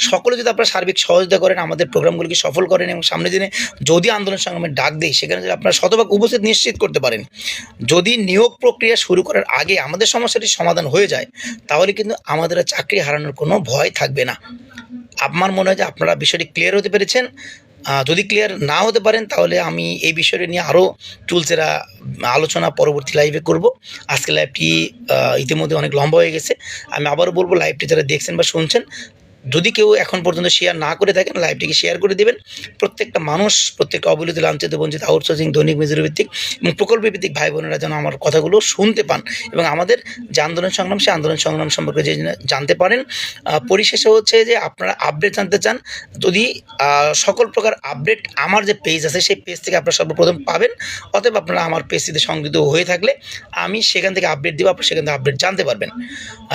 সকলে যদি আপনারা সার্বিক সহযোগিতা করেন, আমাদের প্রোগ্রামগুলিকে সফল করেন এবং সামনের দিনে যদি আন্দোলন সংগ্রামের ডাক দেয় সেখানে যদি আপনারা শতভাগ উপস্থিত নিশ্চিত করতে পারেন, যদি নিয়োগ প্রক্রিয়া শুরু করার আগে আমাদের সমস্যাটির সমাধান হয়ে যায় তাহলে কিন্তু আমাদের আর চাকরি হারানোর কোনো ভয় থাকবে না। আমার মনে হয় যে আপনারা বিষয়টি ক্লিয়ার হতে পেরেছেন। যদি ক্লিয়ার না হতে পারেন তাহলে আমি এই বিষয়টি নিয়ে আরও চুলচেরা আলোচনা পরবর্তী লাইভে করব। আজকে লাইভটি ইতিমধ্যে অনেক লম্বা হয়ে গেছে। আমি আবারও বলবো, লাইভটি যারা দেখছেন বা শুনছেন, যদি কেউ এখন পর্যন্ত শেয়ার না করে থাকেন লাইভটিকে শেয়ার করে দেবেন। প্রত্যেকটা মানুষ, প্রত্যেকটা অবহেলিত, লাঞ্ছিত, বঞ্চিত, আউটসোর্সিং, দৈনিক মজুরি ভিত্তিক এবং প্রকল্প ভিত্তিক ভাই বোনেরা যেন আমার কথাগুলো শুনতে পান এবং আমাদের যে আন্দোলন সংগ্রাম সেই আন্দোলন সংগ্রাম সম্পর্কে যে জানতে পারেন। পরিশেষে হচ্ছে যে আপনারা আপডেট জানতে চান, যদি সকল প্রকার আপডেট আমার যে পেজ আছে সেই পেজ থেকে আপনারা সর্বপ্রথম পাবেন। অতএব আপনারা আমার পেজটিতে সংযুক্ত হয়ে থাকলে আমি সেখান থেকে আপডেট দেবো, আপনারা সেখান থেকে আপডেট জানতে পারবেন।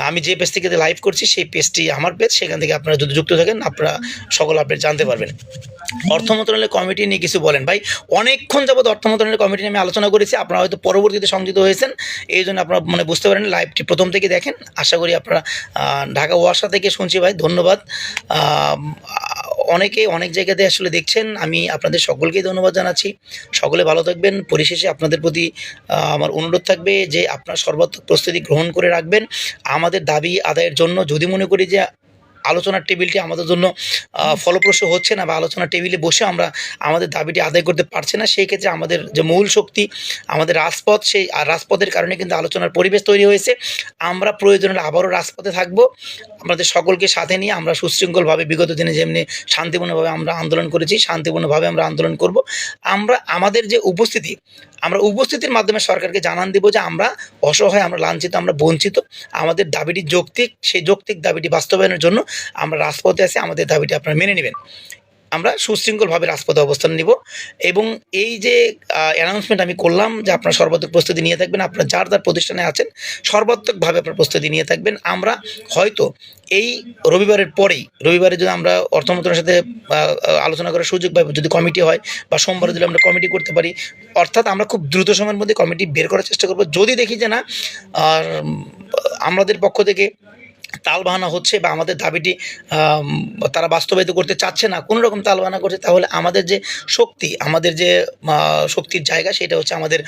আমি যে পেজ থেকে লাইভ করছি সেই পেজটি আমার পেজ, সেখান থেকে আপনারা যদি যুক্ত থাকেন আপনারা সকল আপডেট জানতে পারবেন। অর্থ মন্ত্রণালয়ের কমিটি নিয়ে কিছু বলেন ভাই। অনেকক্ষণ যাবত অর্থ মন্ত্রণালয়ের কমিটি নিয়ে আমি আলোচনা করেছি, আপনারা হয়তো পরবর্তীতে সংযুক্ত হয়েছেন, এই জন্য আপনারা মানে বুঝতে পারেন। লাইভটি প্রথম থেকে দেখেন, আশা করি আপনারা ঢাকা ওয়াসা থেকে শুনছি ভাই, ধন্যবাদ। অনেকে অনেক জায়গাতে আসলে দেখছেন, আমি আপনাদের সকলকেই ধন্যবাদ জানাচ্ছি। সকলে ভালো থাকবেন। পরিশেষে আপনাদের প্রতি আমার অনুরোধ থাকবে যে আপনারা সর্বাত্মক প্রস্তুতি গ্রহণ করে রাখবেন আমাদের দাবি আদায়ের জন্য। যদি মনে করি যে আলোচনার টেবিলটি আমাদের জন্য ফলপ্রসূ হচ্ছে না বা আলোচনার টেবিলে বসে আমরা আমাদের দাবিটি আদায় করতে পারছি না, সেই ক্ষেত্রে আমাদের যে মূল শক্তি আমাদের রাজপথ, সেই রাজপথের কারণে কিন্তু আলোচনার পরিবেশ তৈরি হয়েছে। আমরা প্রয়োজন হলে আবারও রাজপথে থাকবো। আমাদের সকলকে সাথে নিয়ে আমরা সুশৃঙ্খলভাবে বিগত দিনে যেমনি শান্তিপূর্ণভাবে আমরা আন্দোলন করেছি, শান্তিপূর্ণভাবে আমরা আন্দোলন করব। আমরা আমাদের যে উপস্থিতি, আমরা উপস্থিতির মাধ্যমে সরকারকে জানান দেব যে আমরা অসহায়, আমরা লাঞ্ছিত, আমরা বঞ্চিত। আমাদের দাবিটি যৌক্তিক, সেই যৌক্তিক দাবিটি বাস্তবায়নের জন্য আমরা রাজপথে আছি। আমাদের দাবিটি আপনারা মেনে নেবেন। আমরা সুশৃঙ্খলভাবে রাজপথে অবস্থান নিব এবং এই যে অ্যানাউন্সমেন্ট আমি করলাম যে আপনারা সর্বাত্মক প্রস্তুতি নিয়ে থাকবেন, আপনারা যার যার প্রতিষ্ঠানে আছেন সর্বাত্মকভাবে আপনারা প্রস্তুতি নিয়ে থাকবেন। আমরা হয়তো এই রবিবারের পরেই, রবিবারে যদি আমরা অর্থ মন্ত্রণালয়ের সাথে আলোচনা করার সুযোগ পাই, যদি কমিটি হয়, বা সোমবারে যদি আমরা কমিটি করতে পারি, অর্থাৎ আমরা খুব দ্রুত সময়ের মধ্যে কমিটি বের করার চেষ্টা করব। যদি দেখি যে না আমাদের পক্ষ থেকে তালবাহানা হচ্ছে বা আমাদের দাবিটি তারা বাস্তবায়িত করতে চাচ্ছে না, কোনো রকম তালবাহানা করছে, তাহলে আমাদের যে শক্তি, আমাদের যে শক্তির জায়গা সেটা হচ্ছে আমাদের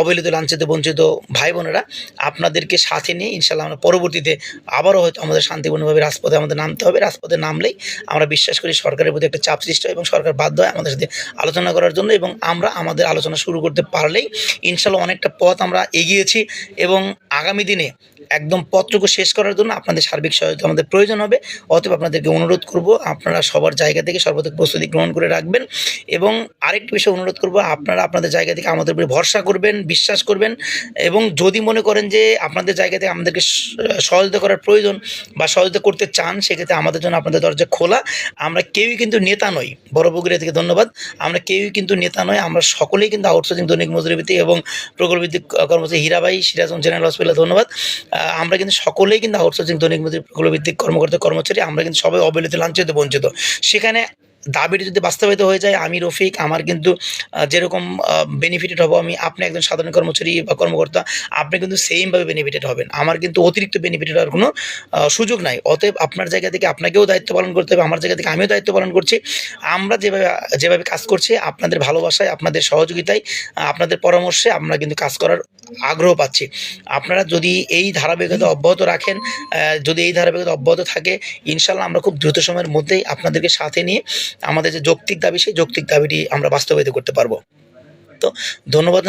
অবহেলিত, লাঞ্ছিত, বঞ্চিত ভাই বোনেরা। আপনাদেরকে সাথে নিয়ে ইনশাল্লাহ আমরা পরবর্তীতে আবারও হয়তো আমাদের শান্তিপূর্ণভাবে রাজপথে আমাদের নামতে হবে। রাজপথে নামলেই আমরা বিশ্বাস করি সরকারের প্রতি একটা চাপ সৃষ্টি হয় এবং সরকার বাধ্য হয় আমাদের সাথে আলোচনা করার জন্য, এবং আমরা আমাদের আলোচনা শুরু করতে পারলেই ইনশাল্লাহ অনেকটা পথ আমরা এগিয়েছি এবং আগামী দিনে একদম পত্রকু শেষ করার জন্য আপনাদের সার্বিক সহায়তা আমাদের প্রয়োজন হবে। অতএব আপনাদেরকে অনুরোধ করব আপনারা সবার জায়গা থেকে সর্বাধিক প্রস্তুতি গ্রহণ করে রাখবেন এবং আরেকটি বিষয় অনুরোধ করব আপনারা আপনাদের জায়গা থেকে আমাদের উপরে ভরসা করবেন, বিশ্বাস করবেন এবং যদি মনে করেন যে আপনাদের জায়গা থেকে আমাদেরকে সহযোগিতা করার প্রয়োজন বা সহযোগিতা করতে চান, সেক্ষেত্রে আমাদের জন্য আপনাদের দরজা খোলা। আমরা কেউই কিন্তু নেতা নই, বড় বগুড়া থেকে ধন্যবাদ। আমরা কেউই কিন্তু নেতা নয়, আমরা সকলেই কিন্তু আউটসোর্সিং দৈনিক মজুরি ভিত্তিক এবং প্রকল্পভিত্তিক কর্মচারী। হীরাবাই সিরাজগঞ্জ জেনারেল হসপিটালে ধন্যবাদ। আমরা কিন্তু সকলেই কিন্তু আউটসোর্সিং দৈনিক মজুরি প্রকল্পভিত্তিক কর্মকর্তা কর্মচারী। আমরা কিন্তু সবাই অবহেলিত, লাঞ্ছিত, বঞ্চিত। সেখানে দাবিটি যদি বাস্তবায়িত হয়ে যায়, আমি রফিক আমার কিন্তু যেরকম বেনিফিটেড হব, আপনি একজন সাধারণ কর্মচারী বা কর্মকর্তা, আপনি কিন্তু সেমভাবে বেনিফিটেড হবেন। আমার কিন্তু অতিরিক্ত বেনিফিটেড হওয়ার কোনো সুযোগ নাই। অতএব আপনার জায়গা থেকে আপনাকেও দায়িত্ব পালন করতে হবে, আমার জায়গা থেকে আমিও দায়িত্ব পালন করছি। আমরা যেভাবে কাজ করছি, আপনাদের ভালোবাসায়, আপনাদের সহযোগিতায়, আপনাদের পরামর্শে আমরা কিন্তু কাজ করার আগ্রহ পাচ্ছি। আপনারা যদি এই ধারাবাহিকতা অব্যাহত রাখেন, যদি এই ধারাবাহিকতা অব্যাহত থাকে, ইনশাল্লাহ আমরা খুব দ্রুত সময়ের মধ্যেই আপনাদেরকে সাথে নিয়ে আমাদের যে যৌক্তিক দাবি, সেই যৌক্তিক দাবিটি আমরা বাস্তবায়িত করতে পারবো। তো ধন্যবাদ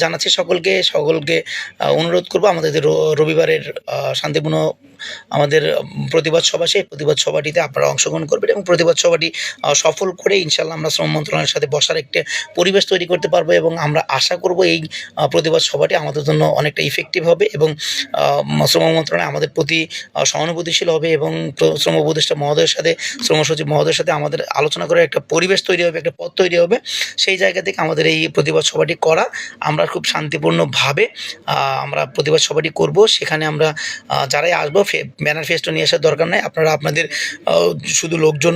জানাচ্ছি সকলকে। অনুরোধ করব আমাদের যে রবিবারের শান্তিপূর্ণ আমাদের প্রতিবাদ সভা, সেই প্রতিবাদ সভাটিতে আপনারা অংশগ্রহণ করবেন এবং প্রতিবাদ সভাটি সফল করে ইনশাল্লাহ আমরা শ্রম মন্ত্রণালয়ের সাথে বসার একটা পরিবেশ তৈরি করতে পারবো এবং আমরা আশা করব এই প্রতিবাদ সভাটি আমাদের জন্য অনেকটা ইফেক্টিভ হবে এবং শ্রম মন্ত্রণালয় আমাদের প্রতি সহানুভূতিশীল হবে এবং শ্রম উপদেষ্টা মহোদয়ের সাথে, শ্রম সচিব মহোদয়ের সাথে আমাদের আলোচনা করে একটা পরিবেশ তৈরি হবে, একটা পথ তৈরি হবে। সেই জায়গা থেকে আমাদের এই প্রতিবাদ সভাটি করা, আমরা খুব শান্তিপূর্ণভাবে আমরা প্রতিবাদ সভাটি করব। সেখানে আমরা যারাই আসবো, ব্যানার ফেস্টও নিয়ে আসার দরকার নাই, আপনারা আপনাদের শুধু লোকজন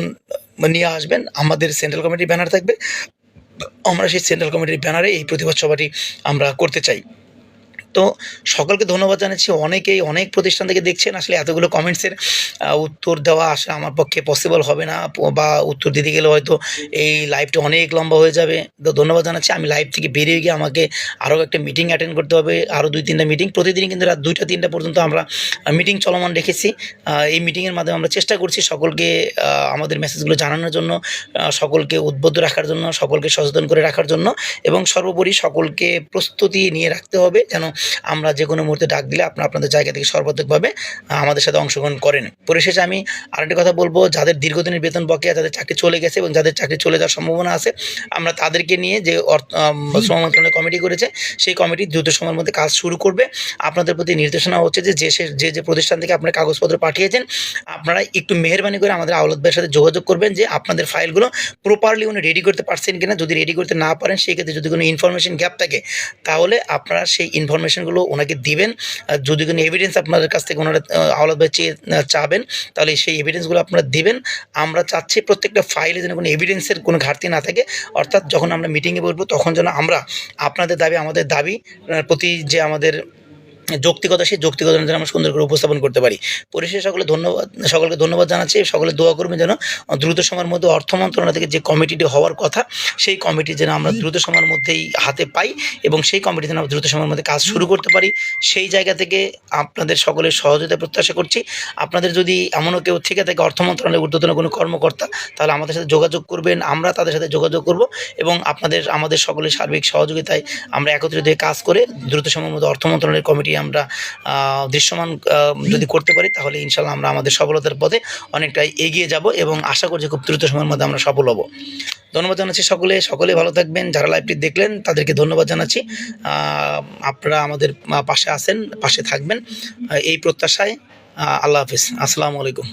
নিয়ে আসবেন। আমাদের সেন্ট্রাল কমিটির ব্যানার থাকবে, আমরা সেই সেন্ট্রাল কমিটির ব্যানারে এই প্রতিবাদ সভাটি আমরা করতে চাই। তো সকলকে ধন্যবাদ জানাচ্ছি। অনেকেই অনেক প্রতিষ্ঠান থেকে দেখছেন, আসলে এতগুলো কমেন্টসের উত্তর দেওয়া আসলে আমার পক্ষে পসিবল হবে না, বা উত্তর দিতে গেলে হয়তো এই লাইভটা অনেক লম্বা হয়ে যাবে। তো ধন্যবাদ জানাচ্ছি। আমি লাইভ থেকে বেরিয়ে গিয়ে আমাকে আরও একটা মিটিং অ্যাটেন্ড করতে হবে, আরও 2-3টা মিটিং। প্রতিদিনই কিন্তু রাত 2টা-3টা পর্যন্ত আমরা মিটিং চলমান রেখেছি। এই মিটিংয়ের মাধ্যমে আমরা চেষ্টা করছি সকলকে আমাদের মেসেজগুলো জানানোর জন্য, সকলকে উদ্বুদ্ধ রাখার জন্য, সকলকে সচেতন করে রাখার জন্য এবং সর্বোপরি সকলকে প্রস্তুতি নিয়ে রাখতে হবে যেন আমরা যে কোনো মুহূর্তে ডাক দিলে আপনাদের জায়গা থেকে সর্বাত্মকভাবে আমাদের সাথে অংশগ্রহণ করেন। পরিশেষে আমি আরেকটি কথা বলবো, যাদের দীর্ঘদিনের বেতন বকেয়া, যাদের চাকরি চলে গেছে এবং যাদের চাকরি চলে যাওয়ার সম্ভাবনা আছে, আমরা তাদেরকে নিয়ে যে শ্রম মন্ত্রণালয় কমিটি করেছে, সেই কমিটি দ্রুত সময়ের মধ্যে কাজ শুরু করবে। আপনাদের প্রতি নির্দেশনা হচ্ছে যে প্রতিষ্ঠান থেকে আপনার কাগজপত্র পাঠিয়েছেন, আপনারা একটু মেহেরবানি করে আমাদের আওলাদ ভাইয়ের সাথে যোগাযোগ করবেন যে আপনাদের ফাইলগুলো প্রপারলি উনি রেডি করতে পারছেন কিনা। যদি রেডি করতে না পারেন, সেই ক্ষেত্রে যদি কোনো ইনফরমেশন গ্যাপ থাকে, তাহলে আপনারা সেই ইনফরমেশনগুলো ওনাকে দিবেন। যদি কোনো এভিডেন্স আপনাদের কাছ থেকে ওনারা আওলাদ ভাই চাবেন, তাহলে সেই এভিডেন্সগুলো আপনারা দিবেন। আমরা চাচ্ছি প্রত্যেকটা ফাইলে যেন কোনো এভিডেন্সের কোনো ঘাটতি না থাকে, অর্থাৎ যখন আমরা মিটিংয়ে বসবো তখন যেন আমরা আপনাদের দাবি, আমাদের দাবি প্রতি যে আমাদের যৌক্তিকতা, সেই যৌক্তিকতা যেন আমরা সুন্দর করে উপস্থাপন করতে পারি। পরিশেষে সকলকে ধন্যবাদ জানাচ্ছি। সকলে দোয়া করবেন যেন দ্রুত সময়ের মধ্যে অর্থ মন্ত্রণালয় থেকে যে কমিটিটি হওয়ার কথা, সেই কমিটি যেন আমরা দ্রুত সময়ের মধ্যেই হাতে পাই এবং সেই কমিটি যেন আমরা দ্রুত সময়ের মধ্যে কাজ শুরু করতে পারি। সেই জায়গা থেকে আপনাদের সকলের সহযোগিতা প্রত্যাশা করছি। আপনাদের যদি এমনও কেউ থেকে থাকে অর্থ মন্ত্রণালয়ের ঊর্ধ্বতন কোনো কর্মকর্তা, তাহলে আমাদের সাথে যোগাযোগ করবেন, আমরা তাদের সাথে যোগাযোগ করব এবং আমাদের সকলের সার্বিক সহযোগিতায় আমরা একত্রিত হয়ে কাজ করে দ্রুত সময়ের মধ্যে অর্থ মন্ত্রণালয়ের কমিটি আমরা দৃশ্যমান যদি করতে পারি, তাহলে ইনশাল্লাহ আমরা আমাদের সফলতার পথে অনেকটাই এগিয়ে যাব এবং আশা করছি খুব দ্রুত সময়ের মধ্যে আমরা সফল হব। ধন্যবাদ জানাচ্ছি সকলে ভালো থাকবেন। যারা লাইভটি দেখলেন তাদেরকে ধন্যবাদ জানাচ্ছি। আপনারা আমাদের পাশে আছেন, পাশে থাকবেন, এই প্রত্যাশায়। আল্লাহ হাফিজ। আসসালামু আলাইকুম।